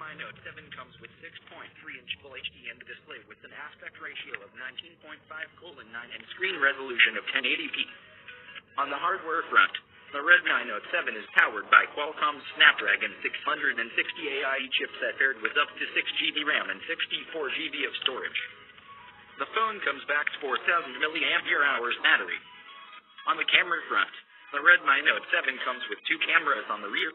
Redmi Note 7 comes with 6.3-inch Full HD display with an aspect ratio of 19.5:9 and screen resolution of 1080p. On the hardware front, the Redmi Note 7 is powered by Qualcomm Snapdragon 660 AI chipset paired with up to 6GB RAM and 64GB of storage. The phone comes back 4,000 mAh battery. On the camera front, the Redmi Note 7 comes with two cameras on the rear